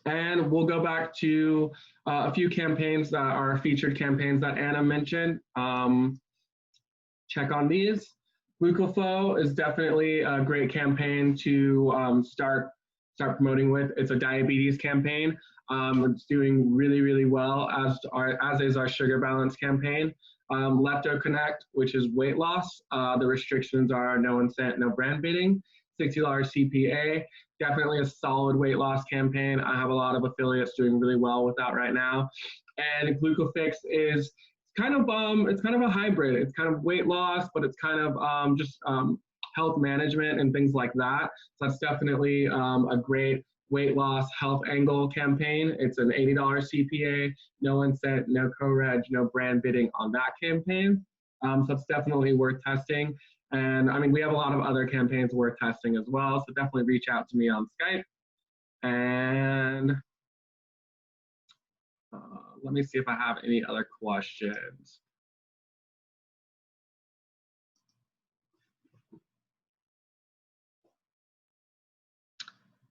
And we'll go back to a few campaigns that are featured campaigns that Anna mentioned. Check on these. Glucoflow is definitely a great campaign to start promoting with. It's a diabetes campaign. It's doing really, really well, as is our sugar balance campaign. Lepto Connect, which is weight loss. The restrictions are no incent, no brand bidding, $60 CPA. Definitely a solid weight loss campaign. I have a lot of affiliates doing really well with that right now. And GlucoFix is kind of it's kind of a hybrid. It's kind of weight loss, but it's kind of just health management and things like that. So that's definitely a great weight loss health angle campaign. It's an $80 CPA, no incent, no co-reg, no brand bidding on that campaign. So it's definitely worth testing. And I mean, we have a lot of other campaigns worth testing as well. So definitely reach out to me on Skype. And let me see if I have any other questions.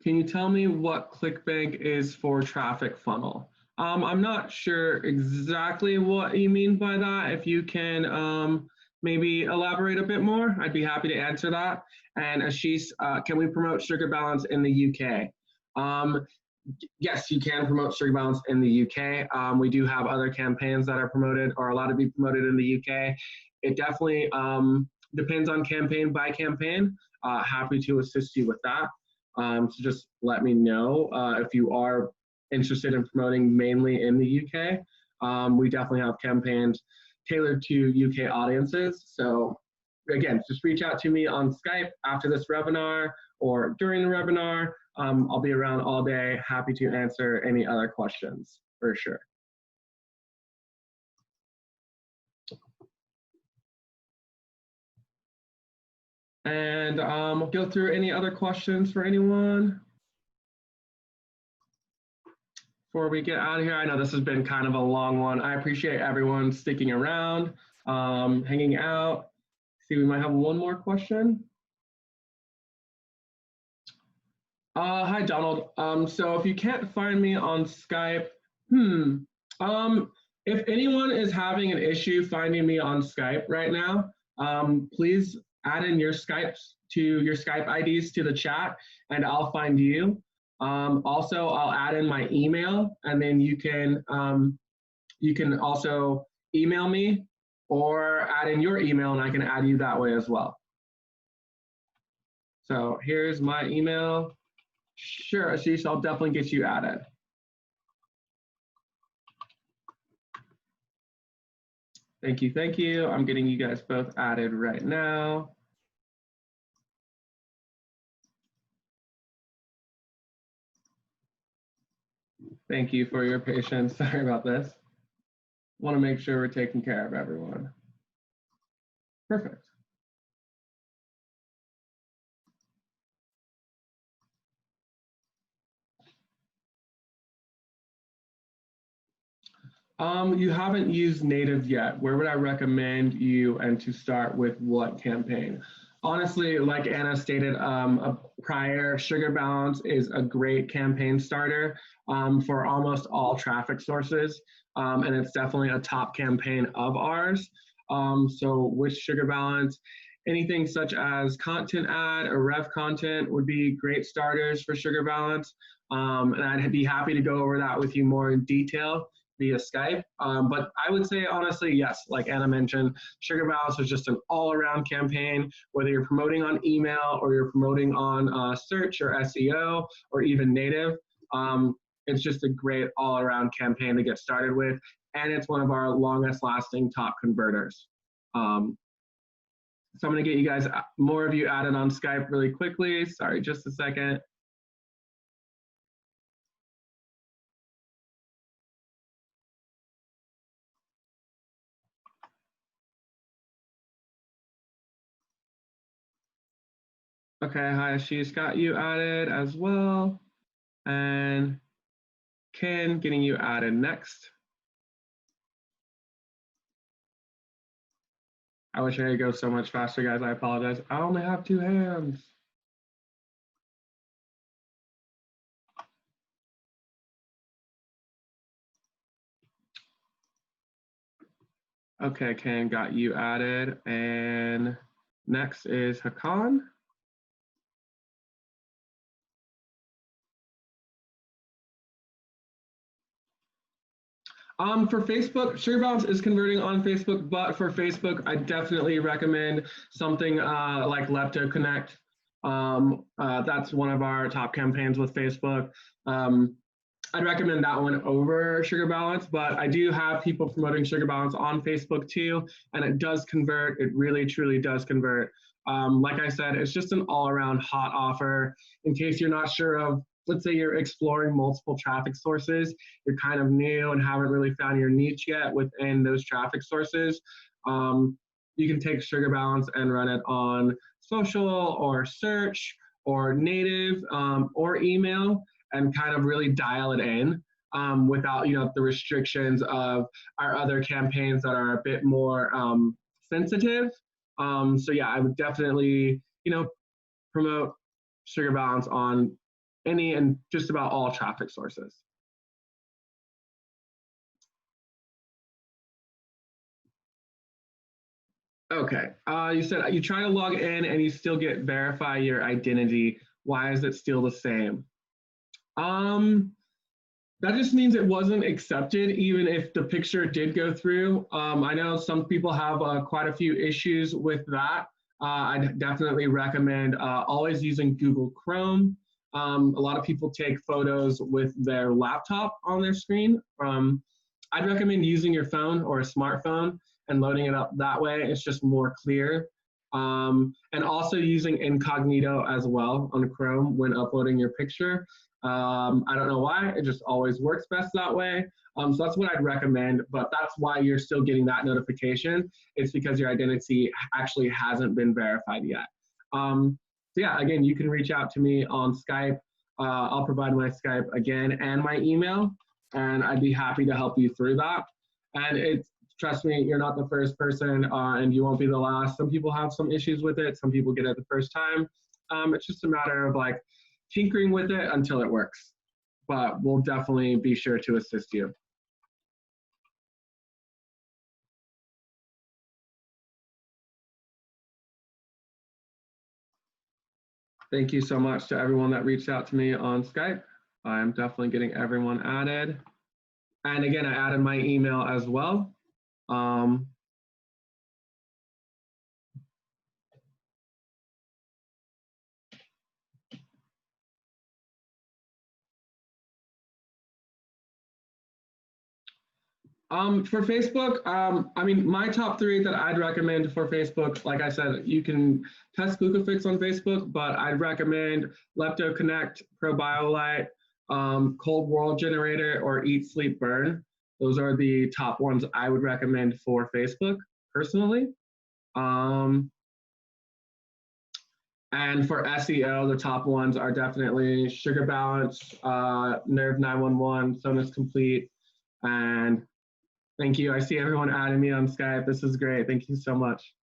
Can you tell me what ClickBank is for traffic funnel? I'm not sure exactly what you mean by that. If you can maybe elaborate a bit more, I'd be happy to answer that. And Ashish, can we promote Sugar Balance in the UK? Yes, you can promote Sugar Balance in the UK. We do have other campaigns that are promoted or allowed to be promoted in the UK. It definitely depends on campaign by campaign. Happy to assist you with that. So just let me know if you are interested in promoting mainly in the UK. We definitely have campaigns tailored to UK audiences. So again, just reach out to me on Skype after this webinar or during the webinar. I'll be around all day, happy to answer any other questions for sure. And we'll go through any other questions for anyone before we get out of here. I know this has been kind of a long one. I appreciate everyone sticking around, hanging out. See, we might have one more question. Hi, Donald. So if you can't find me on Skype, if anyone is having an issue finding me on Skype right now, please add in your Skype IDs to the chat and I'll find you. Also, I'll add in my email and then you can also email me or add in your email and I can add you that way as well. So here's my email. Sure, Ashish, I'll definitely get you added. Thank you, thank you. I'm getting you guys both added right now. Thank you for your patience. Sorry about this. Want to make sure we're taking care of everyone. Perfect. You haven't used native yet. Where would I recommend you and to start with what campaign? Honestly, like Anna stated, a prior, Sugar Balance is a great campaign starter for almost all traffic sources, and it's definitely a top campaign of ours. So with Sugar Balance, anything such as content ad or rev content would be great starters for Sugar Balance, and I'd be happy to go over that with you more in detail via Skype. But I would say, honestly, yes, like Anna mentioned, Sugar Balance is just an all-around campaign, whether you're promoting on email or you're promoting on search or SEO or even native. It's just a great all-around campaign to get started with, and it's one of our longest lasting top converters. So I'm gonna get you guys, more of you added on Skype really quickly. Sorry, just a second. Okay, hi, she's got you added as well. And Ken, getting you added next. I wish I could go so much faster, guys. I apologize. I only have 2 hands. Okay, Ken, got you added. And next is Hakan. For Facebook, Sugar Balance is converting on Facebook, but for Facebook, I definitely recommend something like Lepto Connect. That's one of our top campaigns with Facebook. I'd recommend that one over Sugar Balance, but I do have people promoting Sugar Balance on Facebook too, and it does convert. It really, truly does convert. Like I said, it's just an all-around hot offer. In case you're not sure of, let's say you're exploring multiple traffic sources, you're kind of new and haven't really found your niche yet within those traffic sources, you can take Sugar Balance and run it on social or search or native or email and kind of really dial it in without the restrictions of our other campaigns that are a bit more sensitive. So yeah, I would definitely promote Sugar Balance on any and just about all traffic sources. Okay, you said you try to log in and you still get verify your identity. Why is it still the same? That just means it wasn't accepted, even if the picture did go through. I know some people have quite a few issues with that. I'd definitely recommend always using Google Chrome. A lot of people take photos with their laptop on their screen. I'd recommend using your phone or a smartphone and loading it up that way. It's just more clear. And also using incognito as well on Chrome when uploading your picture. I don't know why, it just always works best that way. So that's what I'd recommend, but that's why you're still getting that notification. It's because your identity actually hasn't been verified yet. So yeah, again, you can reach out to me on Skype. I'll provide my Skype again and my email, and I'd be happy to help you through that. And trust me, you're not the first person and you won't be the last. Some people have some issues with it. Some people get it the first time. It's just a matter of like tinkering with it until it works, but we'll definitely be sure to assist you. Thank you so much to everyone that reached out to me on Skype. I'm definitely getting everyone added. And again, I added my email as well. For Facebook, I mean, my top 3 that I'd recommend for Facebook, like I said, you can test GlucoFix on Facebook, but I'd recommend Lepto Connect, ProBioLite, Cold World Generator, or Eat, Sleep, Burn. Those are the top ones I would recommend for Facebook, personally. And for SEO, the top ones are definitely Sugar Balance, Nerve 911, Sonus Complete, and thank you. I see everyone adding me on Skype. This is great. Thank you so much.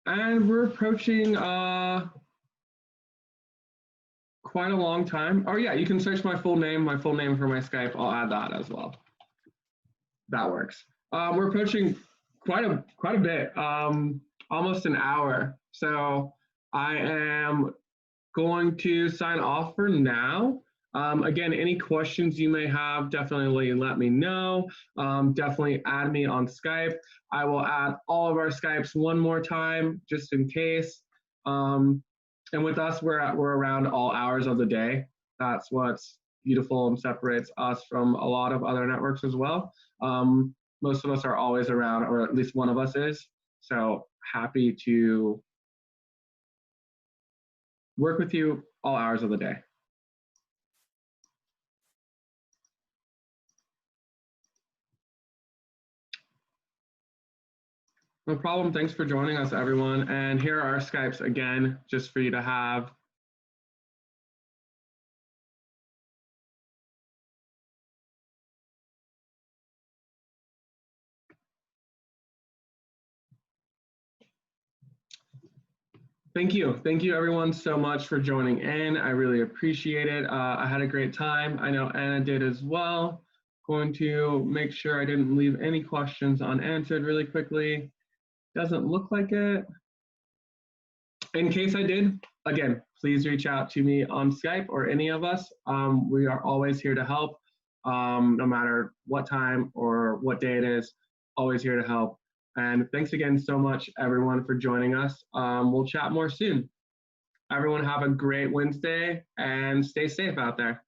And we're approaching quite a long time. Oh yeah, you can search my full name for my Skype. I'll add that as well. That works. We're approaching quite a bit, almost an hour. So I am going to sign off for now. Again, any questions you may have, definitely let me know. Definitely add me on Skype. I will add all of our Skypes one more time, just in case. And with us, we're around all hours of the day. That's what's beautiful and separates us from a lot of other networks as well. Most of us are always around, or at least one of us is. So happy to work with you all hours of the day. No problem. Thanks for joining us, everyone. And here are our Skypes again, just for you to have. Thank you. Thank you, everyone, so much for joining in. I really appreciate it. I had a great time. I know Anna did as well. Going to make sure I didn't leave any questions unanswered really quickly. Doesn't look like it. In case I did, again, please reach out to me on Skype or any of us. We are always here to help, no matter what time or what day it is, always here to help. And thanks again so much, everyone, for joining us. We'll chat more soon. Everyone have a great Wednesday and stay safe out there.